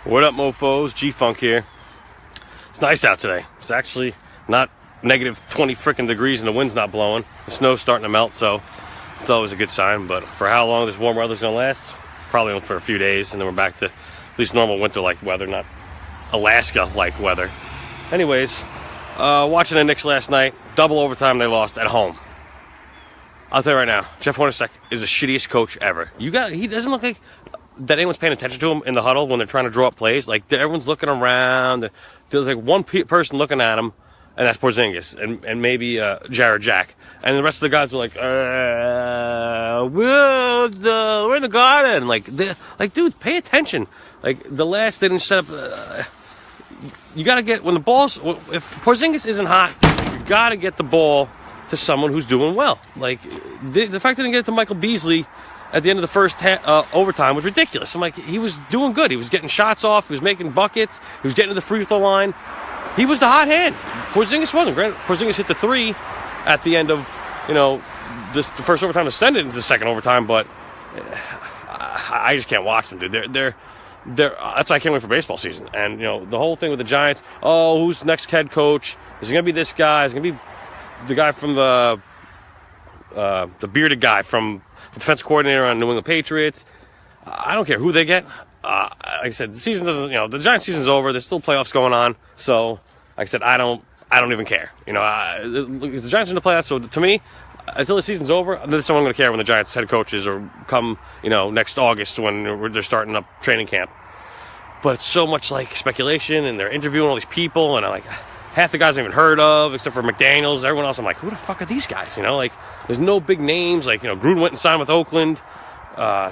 What up, mofos? G-Funk here. It's nice out today. It's actually not negative 20 freaking degrees and the wind's not blowing. The snow's starting to melt, so it's always a good sign. But for how long this warm weather's going to last? Probably only for a few days, and then we're back to at least normal winter-like weather, not Alaska-like weather. Anyways, watching the Knicks last night, double overtime they lost at home. I'll tell you right now, Jeff Hornacek is the shittiest coach ever. He doesn't look like that anyone's paying attention to him in the huddle when they're trying to draw up plays. Like, everyone's looking around. There's like one person looking at him, and that's Porzingis, and maybe Jared Jack. And the rest of the guys are like, we're in the garden. Like, dude, pay attention. Like, they didn't set up. You got to get, when the ball's, if Porzingis isn't hot, you got to get the ball to someone who's doing well. Like, the fact they didn't get it to Michael Beasley at the end of the first overtime was ridiculous. I'm like, he was doing good. He was getting shots off. He was making buckets. He was getting to the free throw line. He was the hot hand. Porzingis wasn't. Granted, Porzingis hit the three at the end of, the first overtime to send it into the second overtime, but I just can't watch them, dude. They're that's why I can't wait for baseball season. And, the whole thing with the Giants, who's the next head coach? Is it going to be this guy? Is it going to be the guy from the bearded guy from the defense coordinator on New England Patriots? I don't care who they get. Like I said, the season doesn't, the Giants season's over. There's still playoffs going on. So, like I said, I don't even care. The Giants are in the playoffs, so to me, until the season's over, there's someone going to care when the Giants head coaches or come, next August when they're starting up training camp. But it's so much like speculation, and they're interviewing all these people, and half the guys I haven't heard of, except for McDaniels. Everyone else, I'm like, who the fuck are these guys? There's no big names. Gruden went and signed with Oakland.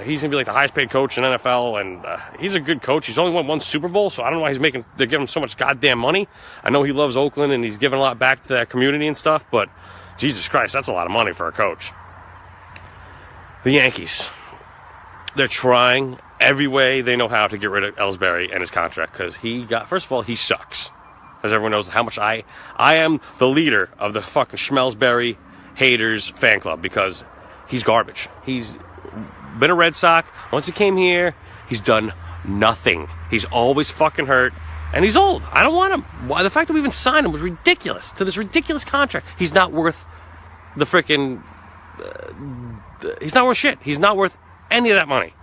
He's going to be the highest paid coach in NFL, and he's a good coach. He's only won one Super Bowl, so I don't know why they're giving him so much goddamn money. I know he loves Oakland, and he's giving a lot back to that community and stuff, but Jesus Christ, that's a lot of money for a coach. The Yankees, they're trying every way they know how to get rid of Ellsbury and his contract, because first of all, he sucks. As everyone knows how much I am the leader of the fucking Schmelsbury haters fan club, because he's garbage. He's been a Red Sox. Once he came here, he's done nothing. He's always fucking hurt, and he's old. I don't want him. Why? The fact that we even signed him was ridiculous. To this ridiculous contract, he's not worth the freaking. He's not worth shit. He's not worth any of that money,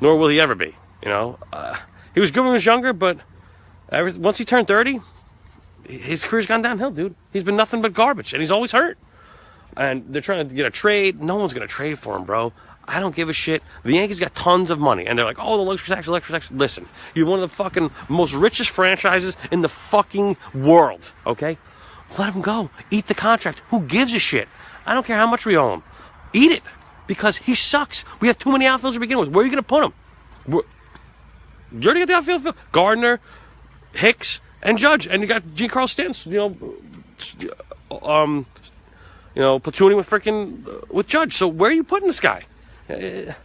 nor will he ever be. He was good when he was younger, but once he turned 30. His career's gone downhill, dude. He's been nothing but garbage, and he's always hurt. And they're trying to get a trade. No one's going to trade for him, bro. I don't give a shit. The Yankees got tons of money, and they're like, the luxury tax. Listen, you're one of the fucking most richest franchises in the fucking world, okay? Let him go. Eat the contract. Who gives a shit? I don't care how much we owe him. Eat it, because he sucks. We have too many outfielders to begin with. Where are you going to put him? You already got the outfield. Gardner, Hicks, and Judge, and you got Giancarlo Stanton, platooning with Judge. So where are you putting this guy? He's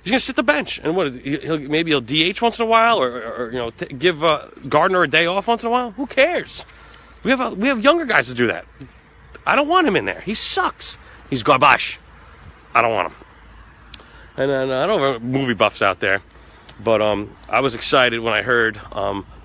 gonna sit the bench, and he'll DH once in a while, or give Gardner a day off once in a while. Who cares? We have younger guys to do that. I don't want him in there. He sucks. He's garbage. I don't want him. And then I don't have movie buffs out there. But I was excited when I heard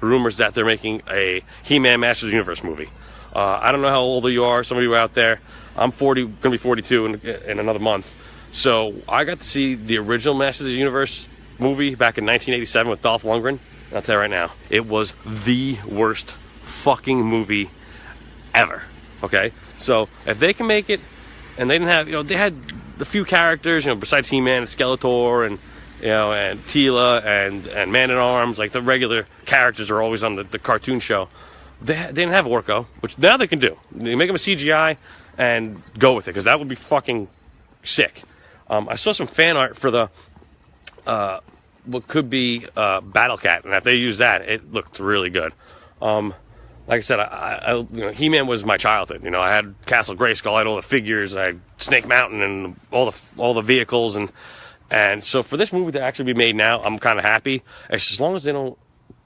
rumors that they're making a He-Man Masters of the Universe movie. I don't know how old you are. Some of you out there. I'm 40, going to be 42 in another month. So I got to see the original Masters of the Universe movie back in 1987 with Dolph Lundgren. And I'll tell you right now, it was the worst fucking movie ever. Okay? So if they can make it, and they didn't have, they had the few characters, besides He-Man and Skeletor and Teela and Man-at-Arms, like the regular characters are always on the cartoon show. They didn't have Orko, which now they can do. They make them a CGI and go with it, because that would be fucking sick. I saw some fan art for the what could be Battle Cat, and if they use that, it looked really good. Like I said, He-Man was my childhood. I had Castle Grayskull, I had all the figures, I had Snake Mountain, and all the vehicles, and so for this movie to actually be made now, I'm kind of happy. As long as they don't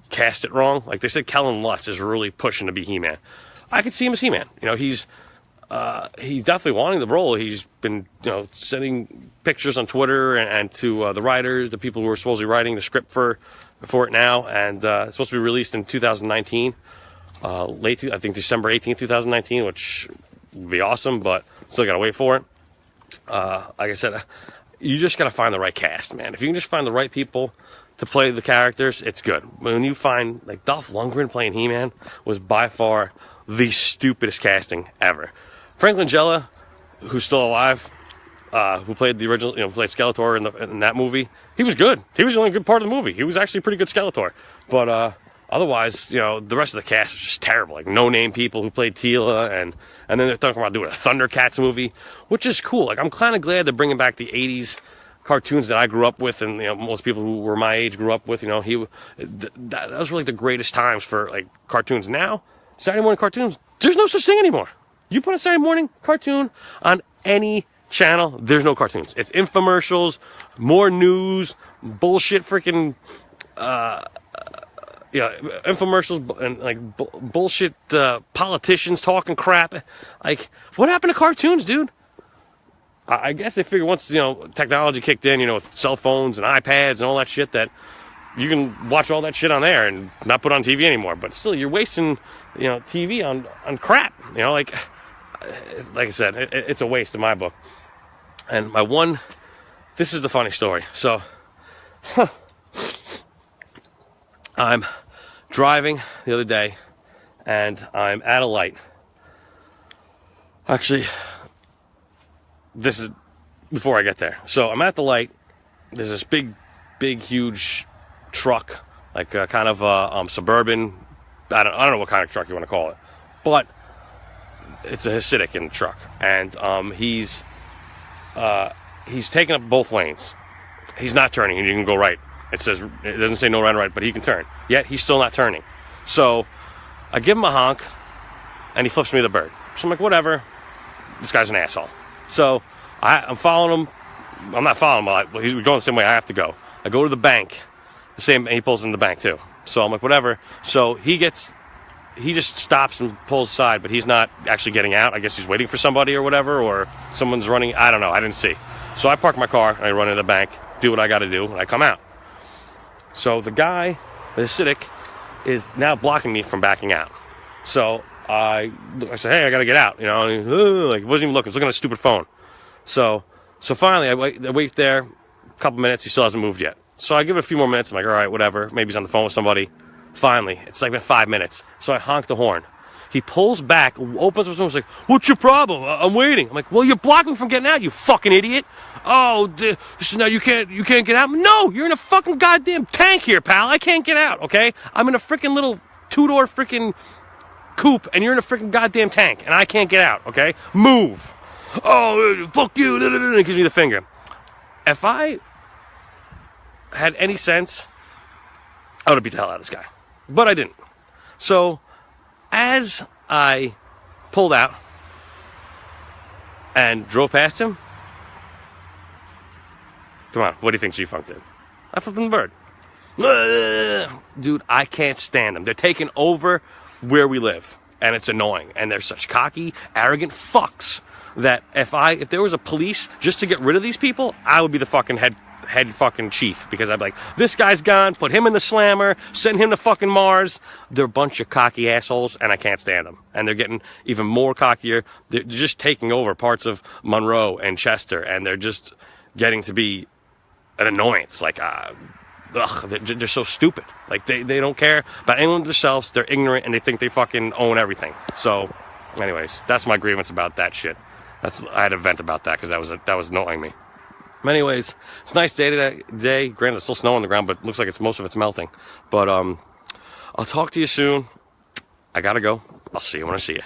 cast it wrong. Like they said, Kellen Lutz is really pushing to be He-Man. I could see him as He-Man. he's definitely wanting the role. He's been, sending pictures on Twitter and to the writers, the people who are supposedly writing the script for it now, and it's supposed to be released in 2019, I think December 18th, 2019, which would be awesome, but still gotta wait for it. Like I said, you just gotta find the right cast, man. If you can just find the right people to play the characters, it's good. When you find, like, Dolph Lundgren playing He-Man was by far the stupidest casting ever. Frank Langella, who's still alive, who played the original, played Skeletor in that movie, he was good. He was the only good part of the movie. He was actually a pretty good Skeletor. But otherwise, the rest of the cast was just terrible. Like, no-name people who played Teela, and then they're talking about doing a Thundercats movie, which is cool. Like, I'm kind of glad they're bringing back the 80s cartoons that I grew up with, and most people who were my age grew up with. That was really the greatest times for, like, cartoons. Now, Saturday morning cartoons, there's no such thing anymore. You put a Saturday morning cartoon on any channel, there's no cartoons. It's infomercials, more news, bullshit, freaking infomercials, and like bullshit politicians talking crap. Like, what happened to cartoons, dude? I guess they figure once technology kicked in, with cell phones and iPads and all that shit, that you can watch all that shit on there and not put on TV anymore. But still, you're wasting TV on crap. Like I said, it's a waste in my book. And this is the funny story. So, I'm driving the other day, and I'm at a light. Actually, this is before I get there. So I'm at the light. There's this big, huge truck, like kind of suburban. I don't know what kind of truck you want to call it, but it's a Hasidic truck, and he's taking up both lanes. He's not turning, and you can go right. It doesn't say no right, but he can turn. Yet he's still not turning. So I give him a honk, and he flips me the bird. So I'm like, whatever. This guy's an asshole. So I'm following him. I'm not following him. He's going the same way I have to go. I go to the bank. And he pulls in the bank too. So I'm like, whatever. So he just stops and pulls aside, but he's not actually getting out. I guess he's waiting for somebody or whatever, or someone's running. I don't know. I didn't see. So I park my car, and I run into the bank, do what I got to do, and I come out. So the guy, the Hasidic, is now blocking me from backing out. So I said, hey, I got to get out. And he wasn't even looking. He was looking at a stupid phone. So finally, I wait there a couple minutes. He still hasn't moved yet. So I give it a few more minutes. I'm like, all right, whatever. Maybe he's on the phone with somebody. Finally, it's like been 5 minutes. So I honk the horn. He pulls back, opens up, and like, what's your problem? I'm waiting. I'm like, well, you're blocking me from getting out, you fucking idiot. Oh, so now you can't get out? No, you're in a fucking goddamn tank here, pal. I can't get out, okay? I'm in a freaking little two-door freaking coupe, and you're in a freaking goddamn tank, and I can't get out, okay? Move. Oh, fuck you. He gives me the finger. If I had any sense, I would have beat the hell out of this guy. But I didn't. So, as I pulled out and drove past him, come on, what do you think G-Funk did? I flipped him the bird. Dude, I can't stand them. They're taking over where we live, and it's annoying. And they're such cocky, arrogant fucks that if there was a police just to get rid of these people, I would be the fucking head fucking chief, because I'd be like, this guy's gone, put him in the slammer, send him to fucking Mars. They're a bunch of cocky assholes, and I can't stand them. And they're getting even more cockier. They're just taking over parts of Monroe and Chester, and they're just getting to be an annoyance. Like, they're so stupid. Like, they don't care about anyone themselves. They're ignorant, and they think they fucking own everything. So, anyways, that's my grievance about that shit. I had a vent about that, because that was annoying me. Anyways, it's a nice day today. Granted, it's still snow on the ground, but it looks like most of it's melting. But I'll talk to you soon. I gotta go. I'll see you when I see you.